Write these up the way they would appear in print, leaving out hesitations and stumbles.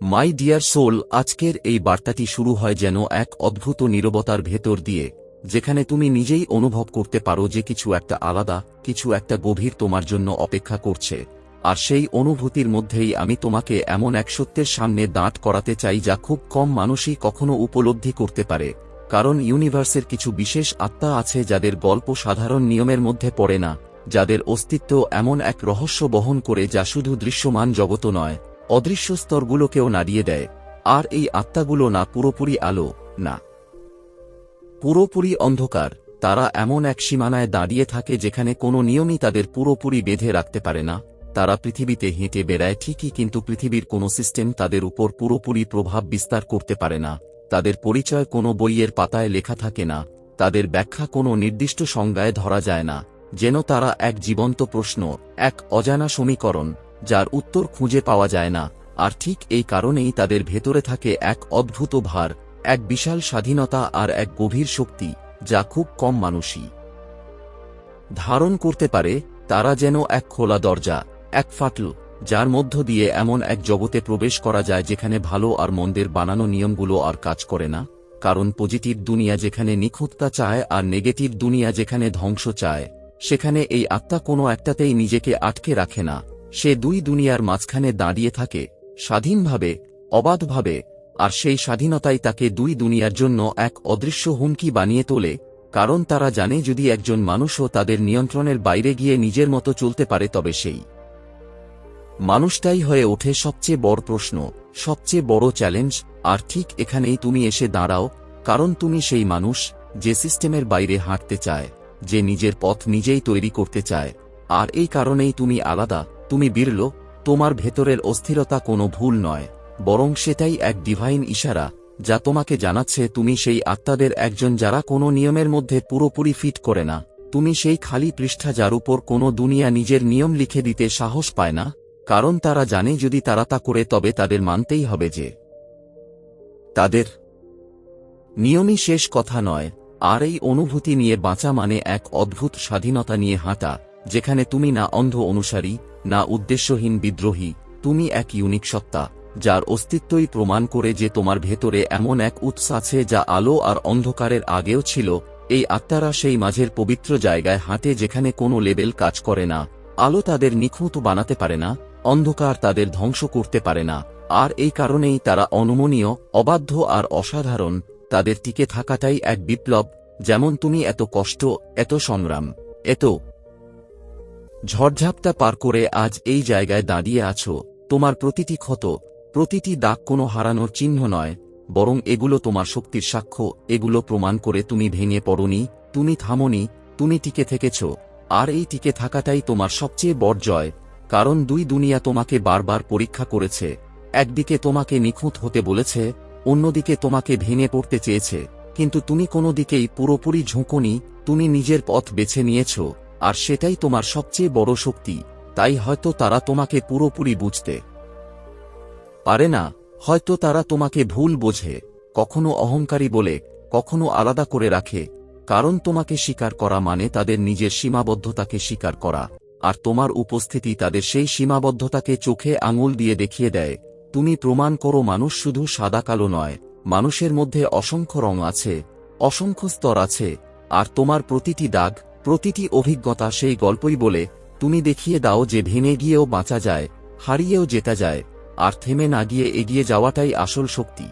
My dear soul, আজকের এই বার্তাটি শুরু হয় যেন এক অদ্ভুত নীরবতার ভেতর দিয়ে, যেখানে তুমি নিজেই অনুভব করতে পারো যে কিছু একটা আলাদা, কিছু একটা গভীর তোমার জন্য অপেক্ষা করছে। আর সেই অনুভূতির মধ্যেই আমি তোমাকে এমন এক সত্যের সামনে দাঁড় করাতে চাই যা খুব কম মানুষই কখনো উপলব্ধি করতে পারে। কারণ ইউনিভার্সের কিছু বিশেষ আত্মা আছে যাদের গল্প সাধারণ নিয়মের মধ্যে পড়ে না, যাদের অস্তিত্ব এমন এক রহস্য বহন করে যা শুধু দৃশ্যমান জগৎ নয়, অদৃশ্য স্তরগুলোকেও নাড়িয়ে দেয়। আর এই আত্মাগুলো না পুরোপুরি আলো, না পুরোপুরি অন্ধকার। তারা এমন এক সীমানায় দাঁড়িয়ে থাকে যেখানে কোনো নিয়মই তাদের পুরোপুরি বেঁধে রাখতে পারে না। তারা পৃথিবীতে হেঁটে বেড়ায় ঠিকই, কিন্তু পৃথিবীর কোনো সিস্টেম তাদের উপর পুরোপুরি প্রভাব বিস্তার করতে পারে না। তাদের পরিচয় কোনো বইয়ের পাতায় লেখা থাকে না, তাদের ব্যাখ্যা কোনো নির্দিষ্ট সংজ্ঞায় ধরা যায় না। যেন তারা এক জীবন্ত প্রশ্ন, এক অজানা সমীকরণ, যার উত্তর খুঁজে পাওয়া যায় না। আর ঠিক এই কারণেই তাদের ভেতরে থাকে এক অদ্ভুত ভার, এক বিশাল স্বাধীনতা আর এক গভীর শক্তি, যা খুব কম মানুষই ধারণ করতে পারে। তারা যেন এক খোলা দরজা, এক ফাটল, যার মধ্য দিয়ে এমন এক জগতে প্রবেশ করা যায় যেখানে ভালো আর মন্দের বানানো নিয়মগুলো আর কাজ করে না। কারণ পজিটিভ দুনিয়া যেখানে নিখুঁততা চায় আর নেগেটিভ দুনিয়া যেখানে ধ্বংস চায়, সেখানে এই আত্মা কোনো একটাতেই নিজেকে আটকে রাখে না। সে দুই দুনিয়ার মাঝখানে দাঁড়িয়ে থাকে, স্বাধীনভাবে, অবাধভাবে। আর সেই স্বাধীনতাই তাকে দুই দুনিয়ার জন্য এক অদৃশ্য হুমকি বানিয়ে তোলে। কারণ তারা জানে যদি একজন মানুষও তাদের নিয়ন্ত্রণের বাইরে গিয়ে নিজের মতো চলতে পারে, তবে সেই মানুষটাই হয়ে ওঠে সবচেয়ে বড় প্রশ্ন, সবচেয়ে বড় চ্যালেঞ্জ। আর ঠিক এখানেই তুমি এসে দাঁড়াও, কারণ তুমি সেই মানুষ যে সিস্টেমের বাইরে হাঁটতে চায়, যে নিজের পথ নিজেই তৈরি করতে চায়। আর এই কারণেই তুমি আলাদা, তুমি বিরল। তোমার ভেতরের অস্থিরতা কোনো ভুল নয়, বরং সেটাই এক ডিভাইন ইশারা, যা তোমাকে জানাচ্ছে তুমি সেই আত্মাদের একজন যারা কোনো নিয়মের মধ্যে পুরোপুরি ফিট করে না। তুমি সেই খালি পৃষ্ঠা যার উপর কোনো দুনিয়া নিজের নিয়ম লিখে দিতে সাহস পায় না। কারণ তারা জানে যদি তারা তা করে তবে তাদের মানতেই হবে যে তাদের নিয়মই শেষ কথা নয়। আর এই অনুভূতি নিয়ে বাঁচা মানে এক অদ্ভুত স্বাধীনতা নিয়ে হাঁটা, যেখানে তুমি না অন্ধ অনুসারী, না উদ্দেশ্যহীন বিদ্রোহী। তুমি এক ইউনিক সত্তা, যার অস্তিত্বই প্রমাণ করে যে তোমার ভেতরে এমন এক উৎস আছে যা আলো আর অন্ধকারের আগেও ছিল। এই আত্মারা সেই মাঝের পবিত্র জায়গায় হাঁটে যেখানে কোনো লেবেল কাজ করে না। আলো তাদের নিখুঁত বানাতে পারে না, অন্ধকার তাদের ধ্বংস করতে পারে না। আর এই কারণেই তারা অনমনীয়, অবাধ্য আর অসাধারণ। তাদের টিকে থাকাটাই এক বিপ্লব। যেমন তুমি এত কষ্ট, এত সংগ্রাম, এত ঝড়ঝাপটা পার করে আজ এই জায়গায় দাঁড়িয়ে আছো। তোমার প্রতিটি ক্ষত, প্রতিটি দাগ কোনো হারানোর চিহ্ন নয়, বরং এগুলো তোমার শক্তির সাক্ষ্য। এগুলো প্রমাণ করে তুমি ভেঙে পড়োনি, তুমি থামোনি, তুমি টিকে থেকেছ। আর এই টিকে থাকাটাই তোমার সবচেয়ে বড় জয়। কারণ দুই দুনিয়া তোমাকে বারবার পরীক্ষা করেছে। একদিকে তোমাকে নিখুঁত হতে বলেছে, অন্যদিকে তোমাকে ভেঙে পড়তে চেয়েছে, কিন্তু তুমি কোনো দিকেই পুরোপুরি ঝুঁকোনি। তুমি নিজের পথ বেছে নিয়েছ, আর সেটাই তোমার সবচেয়ে বড় শক্তি। তাই হয়তো তারা তোমাকে পুরোপুরি বুঝতে পারে না, হয়তো তারা তোমাকে ভুল বোঝে, কখনো অহংকারী বলে, কখনো আলাদা করে রাখে। কারণ তোমাকে স্বীকার করা মানে তাদের নিজের সীমাবদ্ধতাকে স্বীকার করা। আর তোমার উপস্থিতি তাদের সেই সীমাবদ্ধতাকে চোখে আঙুল দিয়ে দেখিয়ে দেয়। তুমি প্রমাণ করো মানুষ শুধু সাদা কালো নয়, মানুষের মধ্যে অসংখ্য রং আছে, অসংখ্য স্তর আছে। আর তোমার প্রতিটি দাগ, প্রতিটি অভিজ্ঞতা সেই গল্পই বলে। তুমি দেখিয়ে দাও যে ভেঙে গিয়েও বাঁচা যায়, হারিয়েও জেতা যায়, আর থেমে না গিয়ে এগিয়ে যাওয়াটাই আসল শক্তি।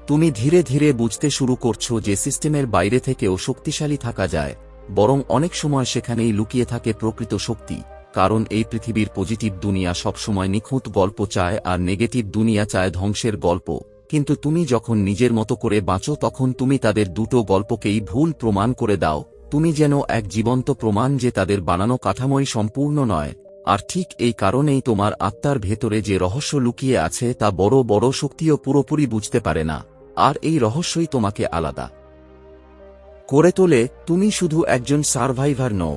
তুমি ধীরে ধীরে বুঝতে শুরু করছো যে সিস্টেমের বাইরে থেকেও শক্তিশালী থাকা যায়, বরং অনেক সময় সেখানেই লুকিয়ে থাকে প্রকৃত শক্তি। কারণ এই পৃথিবীর পজিটিভ দুনিয়া সবসময় নিখুঁত গল্প চায় আর নেগেটিভ দুনিয়া চায় ধ্বংসের গল্প। কিন্তু তুমি যখন নিজের মতো করে বাঁচো তখন তুমি তাদের দুটো গল্পকেই ভুল প্রমাণ করে দাও। তুমি যেন এক জীবন্ত প্রমাণ যে তাদের বানানো কাঠামোই সম্পূর্ণ নয়। আর ঠিক এই কারণেই তোমার আত্মার ভেতরে যে রহস্য লুকিয়ে আছে তা বড় বড় শক্তিও পুরোপুরি বুঝতে পারে না। আর এই রহস্যই তোমাকে আলাদা করে তোলে। তুমি শুধু একজন সার্ভাইভার নও,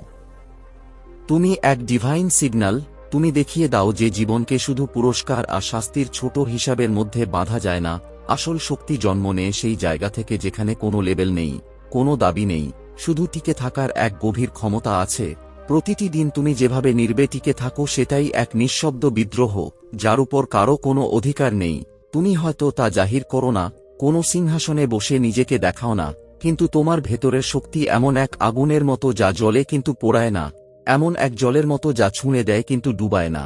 তুমি এক ডিভাইন সিগন্যাল। তুমি দেখিয়ে দাও যে জীবনকে শুধু পুরস্কার আর শাস্তির ছোট হিসাবের মধ্যে বাঁধা যায় না। আসল শক্তি জন্ম নেয় সেই জায়গা থেকে যেখানে কোনো লেবেল নেই, কোনো দাবি নেই, শুধু টিকে থাকার এক গভীর ক্ষমতা আছে। প্রতিটি দিন তুমি যেভাবে নির্বে টিকে থাকো সেটাই এক নিঃশব্দ বিদ্রোহ, যার উপর কারো কোনো অধিকার নেই। তুমি হয়তো তা জাহির করো না, কোনো সিংহাসনে বসে নিজেকে দেখাও না, কিন্তু তোমার ভেতরের শক্তি এমন এক আগুনের মতো যা জ্বলে কিন্তু পোড়ায় না, এমন এক জলের মতো যা ছুঁড়ে দেয় কিন্তু ডুবায় না।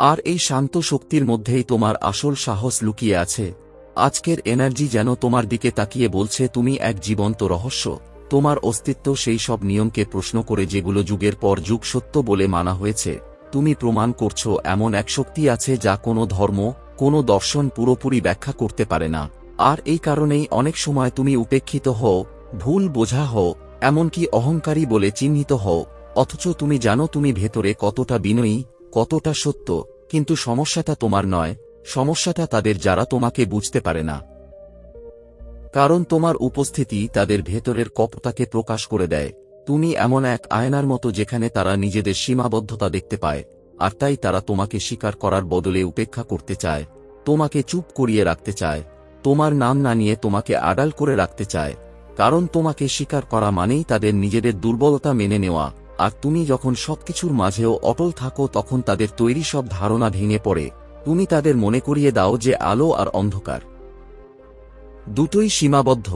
আর এই শান্ত শক্তির মধ্যেই তোমার আসল সাহস লুকিয়ে আছে। আজকের এনার্জি যেন তোমার দিকে তাকিয়ে বলছে তুমি এক জীবন্ত রহস্য। তোমার অস্তিত্ব সেই সব নিয়মকে প্রশ্ন করে যেগুলো যুগের পর যুগ সত্য বলে মানা হয়েছে। তুমি প্রমাণ করছো এমন এক শক্তি আছে যা কোনো ধর্ম, কোনো দর্শন পুরোপুরি ব্যাখ্যা করতে পারে না। আর এই কারণেই অনেক সময় তুমি উপেক্ষিত হও, ভুল বোঝা হও, এমনকি অহংকারী বলে চিহ্নিত হও, অথচ তুমি জানো তুমি ভেতরে কতটা বিনয়ী, কতটা সত্য। কিন্তু সমস্যাটা তোমার নয়, সমস্যাটা তাদের যারা তোমাকে বুঝতে পারে না। কারণ তোমার উপস্থিতি তাদের ভেতরের কপটাকে প্রকাশ করে দেয়। তুমি এমন এক আয়নার মতো যেখানে তারা নিজেদের সীমাবদ্ধতা দেখতে পায়, আর তাই তারা তোমাকে স্বীকার করার বদলে উপেক্ষা করতে চায়, তোমাকে চুপ করিয়ে রাখতে চায়, তোমার নাম না নিয়ে তোমাকে আড়াল করে রাখতে চায়। কারণ তোমাকে স্বীকার করা মানেই তাদের নিজেদের দুর্বলতা মেনে নেওয়া। আর তুমি যখন সবকিছুর মাঝেও অটল থাকো তখন তাদের তৈরি সব ধারণা ভেঙে পড়ে। তুমি তাদের মনে করিয়ে দাও যে আলো আর অন্ধকার দুটোই সীমাবদ্ধ,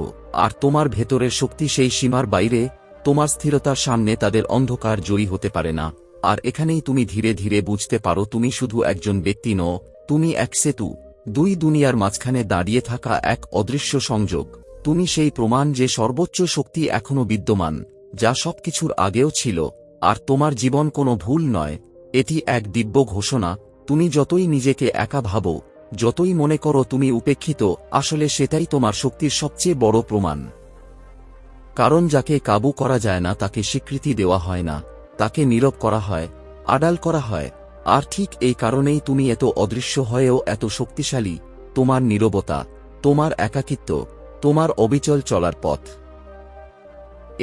আর তোমার ভেতরের শক্তি সেই সীমার বাইরে। তোমার স্থিরতার সামনে তাদের অন্ধকার জয়ী হতে পারে না। আর এখানেই তুমি ধীরে ধীরে বুঝতে পারো তুমি শুধু একজন ব্যক্তি নও, তুমি এক সেতু, দুই দুনিয়ার মাঝখানে দাঁড়িয়ে থাকা এক অদৃশ্য সংযোগ। তুমি সেই প্রমাণ যে সর্বোচ্চ শক্তি এখনো বিদ্যমান, যা সবকিছুর আগেও ছিল। আর তোমার জীবন কোনো ভুল নয়, এটি এক দিব্য ঘোষণা। তুমি যতই নিজেকে একা ভাবো, যতই মনে করো তুমি উপেক্ষিত, আসলে সেটাই তোমার শক্তির সবচেয়ে বড় প্রমাণ। কারণ যাকে কাবু করা যায় না তাকে স্বীকৃতি দেওয়া হয় না, তাকে নীরব করা হয়, আড়াল করা হয়। আর ঠিক এই কারণেই তুমি এত অদৃশ্য হয়েও এত শক্তিশালী। তোমার নীরবতা, তোমার একাকিত্ব, তোমার অবিচল চলার পথ,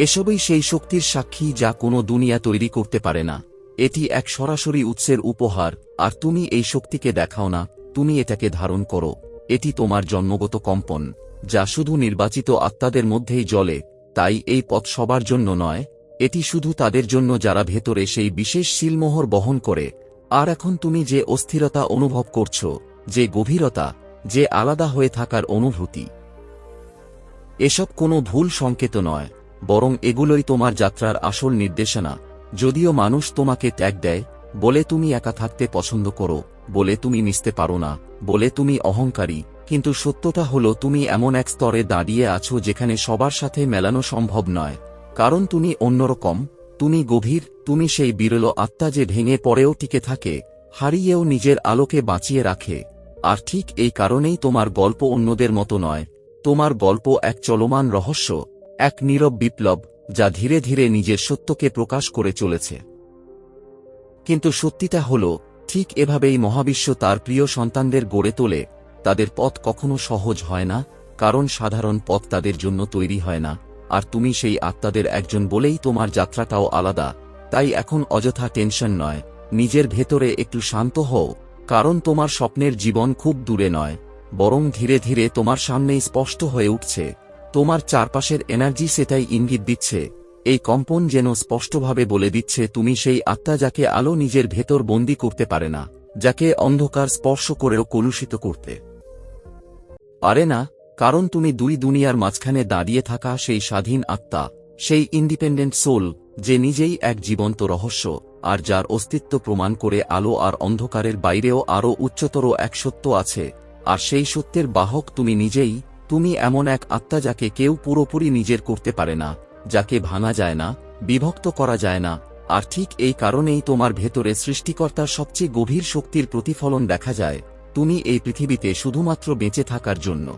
এসবই সেই শক্তির সাক্ষী যা কোনো দুনিয়া তৈরি করতে পারে না। এটি এক সরাসরি উৎসের উপহার। আর তুমি এই শক্তিকে দেখাও না, তুমি এটাকে ধারণ করো। এটি তোমার জন্মগত কম্পন, যা শুধু নির্বাচিত আত্মাদের মধ্যেই জ্বলে। তাই এই পথ সবার জন্য নয়, এটি শুধু তাদের জন্য যারা ভেতরে সেই বিশেষ শিলমোহর বহন করে। আর এখন তুমি যে অস্থিরতা অনুভব করছো, যে গভীরতা, যে আলাদা হয়ে থাকার অনুভূতি, এসব কোনো ভুল সংকেত নয়, বরং এগুলোই তোমার যাত্রার আসল নির্দেশনা। যদিও মানুষ তোমাকে ত্যাগ দেয়, বলে তুমি একা থাকতে পছন্দ করো, বলে তুমি মিশতে পারো না, বলে তুমি অহংকারী, কিন্তু সত্যটা হলো তুমি এমন এক স্তরে দাঁড়িয়ে আছো যেখানে সবার সাথে মেলানো সম্ভব নয়। কারণ তুমি অন্যরকম, তুমি গভীর, তুমি সেই বিরল আত্মা যে ভেঙে পড়েও টিকে থাকে, হারিয়েও নিজের আলোকে বাঁচিয়ে রাখে। আর ঠিক এই কারণেই তোমার গল্প অন্যদের মতো নয়। তোমার গল্প এক চলমান রহস্য, এক নীরব বিপ্লব, যা ধীরে ধীরে নিজের সত্যকে প্রকাশ করে চলেছে। কিন্তু সত্যিটা হল, ঠিক এভাবেই মহাবিশ্ব তার প্রিয় সন্তানদের গড়ে তোলে। তাদের পথ কখনো সহজ হয় না, কারণ সাধারণ পথ তাদের জন্য তৈরি হয় না। আর তুমি সেই আত্মাদের একজন বলেই তোমার যাত্রাটাও আলাদা। তাই এখন অযথা টেনশন নয়, নিজের ভেতরে একটু শান্ত হও। কারণ তোমার স্বপ্নের জীবন খুব দূরে নয়, বরং ধীরে ধীরে তোমার সামনেই স্পষ্ট হয়ে উঠছে। তোমার চারপাশের এনার্জি সেটাই ইঙ্গিত দিচ্ছে। এই কম্পন যেন স্পষ্টভাবে বলে দিচ্ছে তুমি সেই আত্মা যাকে আলো নিজের ভেতর বন্দী করতে পারে না, যাকে অন্ধকার স্পর্শ করেও কলুষিত করতে পারে না। কারণ তুমি দুই দুনিয়ার মাঝখানে দাঁড়িয়ে থাকা সেই স্বাধীন আত্মা, সেই ইন্ডিপেন্ডেন্ট সোল, যে নিজেই এক জীবন্ত রহস্য, আর যার অস্তিত্ব প্রমাণ করে আলো আর অন্ধকারের বাইরেও আরও উচ্চতর এক সত্য আছে। আর সেই সত্যের বাহক তুমি নিজেই। তুমি এমন এক আত্মা যাকে কেউ পুরোপুরি নিজের করতে পারে না, যাকে ভাঙা যায় না, বিভক্ত করা যায় না। আর ঠিক এই কারণেই তোমার ভেতরে সৃষ্টিকর্তার সবচেয়ে গভীর শক্তির প্রতিফলন দেখা যায়। তুমি এই পৃথিবীতে শুধুমাত্র বেঁচে থাকার জন্য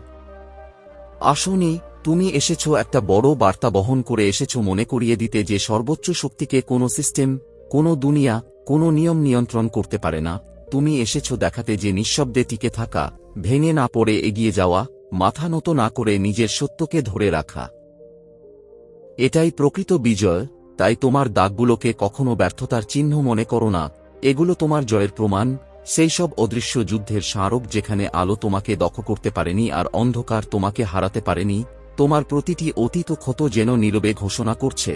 আসোনি, তুমি এসেছো একটা বড় বার্তা বহন করে এসেছো, মনে করিয়ে দিতে যে সর্বোচ্চ শক্তিকে কোনো সিস্টেম, কোনো দুনিয়া, কোনো নিয়ম নিয়ন্ত্রণ করতে পারে না। তুমি এসেছো দেখাতে যে নিঃশব্দে টিকে থাকা, ভেঙে না পড়ে এগিয়ে যাওয়া, মাথা নত না করে নিজের সত্যকে ধরে রাখা, এটাই প্রকৃত বিজয়। তাই তোমার দাগগুলোকে কখনো ব্যর্থতার চিহ্ন মনে করো না, এগুলো তোমার জয়ের প্রমাণ। সেই সব অদৃশ্য যুদ্ধের স্মারক যেখানে আলো তোমাকে দখল করতে পারেনি আর অন্ধকার তোমাকে হারাতে পারেনি। তোমার প্রতিটি অতীত ক্ষত যেন নীরবে ঘোষণা করছে,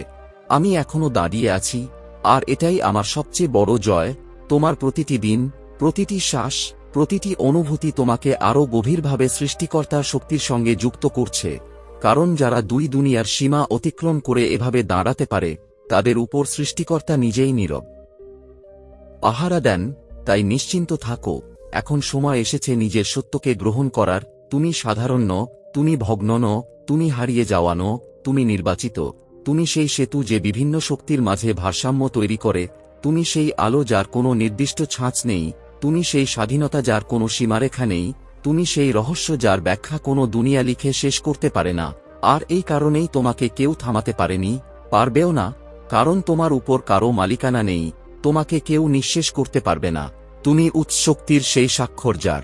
আমি এখনো দাঁড়িয়ে আছি, আর এটাই আমার সবচেয়ে বড় জয়। তোমার প্রতিটি দিন, প্রতিটি শ্বাস, প্রতিটি অনুভূতি তোমাকে আরও গভীরভাবে সৃষ্টিকর্তার শক্তির সঙ্গে যুক্ত করছে। কারণ যারা দুই দুনিয়ার সীমা অতিক্রম করে এভাবে দাঁড়াতে পারে, তাদের উপর সৃষ্টিকর্তা নিজেই নীরব পাহারা দেন। তাই নিশ্চিন্ত থাকো, এখন সময় এসেছে নিজের সত্যকে গ্রহণ করার। তুমি সাধারণ নও, তুমি ভগ্ন নও, তুমি হারিয়ে যাওয়া নও, তুমি নির্বাচিত। তুমি সেই সেতু যে বিভিন্ন শক্তির মাঝে ভারসাম্য তৈরি করে। তুমি সেই আলো যার কোনো নির্দিষ্ট ছাঁচ নেই। তুমি সেই স্বাধীনতা যার কোনো সীমারেখা নেই। তুমি সেই রহস্য যার ব্যাখ্যা কোনো দুনিয়া লিখে শেষ করতে পারে না। আর এই কারণেই তোমাকে কেউ থামাতে পারেনি, পারবেও না। কারণ তোমার উপর কারও মালিকানা নেই, তোমাকে কেউ নিঃশেষ করতে পারবে না। তুমি উৎশক্তির সেই স্বাক্ষর যার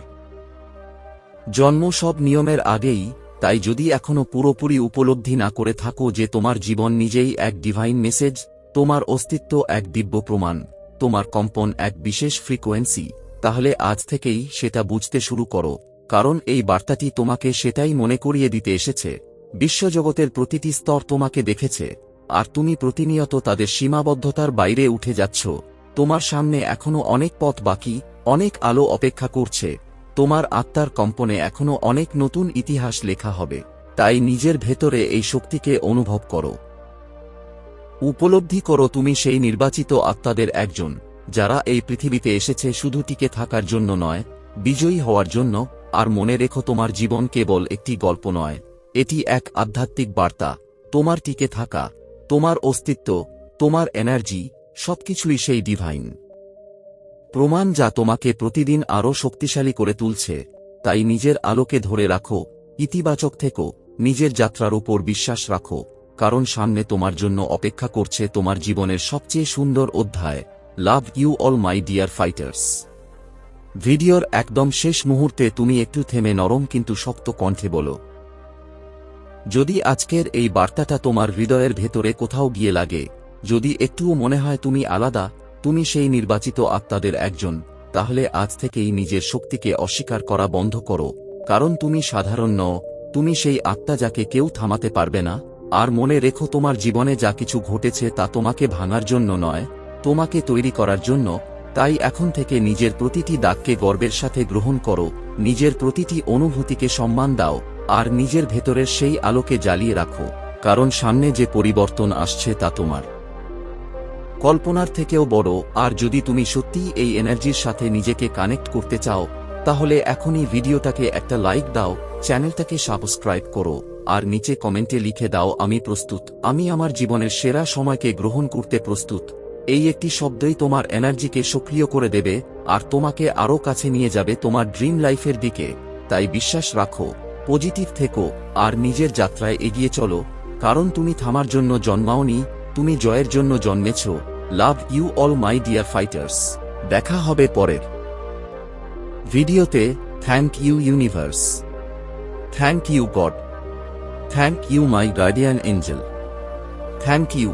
জন্ম সব নিয়মের আগেই। তাই যদি এখনো পুরোপুরি উপলব্ধি না করে থাকো যে তোমার জীবন নিজেই এক ডিভাইন মেসেজ, তোমার অস্তিত্ব এক দিব্য প্রমাণ, তোমার কম্পন এক বিশেষ ফ্রিকোয়েন্সি, তাহলে আজ থেকেই সেটা বুঝতে শুরু করো। কারণ এই বার্তাটি তোমাকে সেটাই মনে করিয়ে দিতে এসেছে। বিশ্বজগতের প্রতিটি স্তর তোমাকে দেখেছে, আর তুমি প্রতিনিয়ত তাদের সীমাবদ্ধতার বাইরে উঠে যাচ্ছ। তোমার সামনে এখনো অনেক পথ বাকি, অনেক আলো অপেক্ষা করছে। তোমার আত্মার কম্পনে এখনো অনেক নতুন ইতিহাস লেখা হবে। তাই নিজের ভেতরে এই শক্তিকে অনুভব করো। উপলব্ধি করো তুমি সেই নির্বাচিত আত্মাদের একজন, যারা এই পৃথিবীতে এসেছে শুধু টিকে থাকার জন্য নয়, বিজয়ী হওয়ার জন্য। আর মনে রেখো, তোমার জীবন কেবল একটি গল্প নয়, এটি এক আধ্যাত্মিক বার্তা। তোমার টিকে থাকা, তোমার অস্তিত্ব, তোমার এনার্জি, সবকিছুই সেই ডিভাইন প্রমাণ যা তোমাকে প্রতিদিন আরও শক্তিশালী করে তুলছে। তাই নিজের আলোকে ধরে রাখো, ইতিবাচক থেকো, নিজের যাত্রার উপর বিশ্বাস রাখো। কারণ সামনে তোমার জন্য অপেক্ষা করছে তোমার জীবনের সবচেয়ে সুন্দর অধ্যায়। Love you all my dear fighters. ভিডিওর একদম শেষ মুহূর্তে তুমি একটু থেমে নরম কিন্তু শক্ত কণ্ঠে বলো, যদি আজকের এই বার্তাটা তোমার হৃদয়ের ভেতরে কোথাও গিয়ে লাগে, যদি একটুও মনে হয় তুমি আলাদা, তুমি সেই নির্বাচিত আত্মাদের একজন, তাহলে আজ থেকেই নিজের শক্তিকে অস্বীকার করা বন্ধ করো। কারণ তুমি সাধারণ নও, তুমি সেই আত্মা যাকে কেউ থামাতে পারবে না। আর মনে রেখো, তোমার জীবনে যা কিছু ঘটেছে তা তোমাকে ভাঙার জন্য নয়, তোমাকে তৈরি করার জন্য। তাই এখন থেকে নিজের প্রতিটি দাগকে গর্বের সাথে গ্রহণ করো, নিজের প্রতিটি অনুভূতিকে সম্মান দাও, আর নিজের ভেতরের সেই আলোকে জ্বালিয়ে রাখো। কারণ সামনে যে পরিবর্তন আসছে তা তোমার কল্পনার থেকেও বড়। আর যদি তুমি সত্যিই এই এনার্জির সাথে নিজেকে কানেক্ট করতে চাও, তাহলে এখনই ভিডিওটাকে একটা লাইক দাও, চ্যানেলটাকে সাবস্ক্রাইব করো, আর নিচে কমেন্টে লিখে দাও, আমি প্রস্তুত, আমি আমার জীবনের সেরা সময়কে গ্রহণ করতে প্রস্তুত। এই একটি শব্দই তোমার এনার্জিকে সক্রিয় করে দেবে, আর তোমাকে আরও কাছে নিয়ে যাবে তোমার ড্রিম লাইফের দিকে। তাই বিশ্বাস রাখো, পজিটিভ থেকো, আর নিজের যাত্রায় এগিয়ে চলো। কারণ তুমি থামার জন্য জন্মাওনি, তুমি জয়ের জন্য জন্মেছ। Love you all my dear fighters. দেখা হবে পরের ভিডিওতে। Thank you universe, thank you God, thank you my guardian angel, thank you.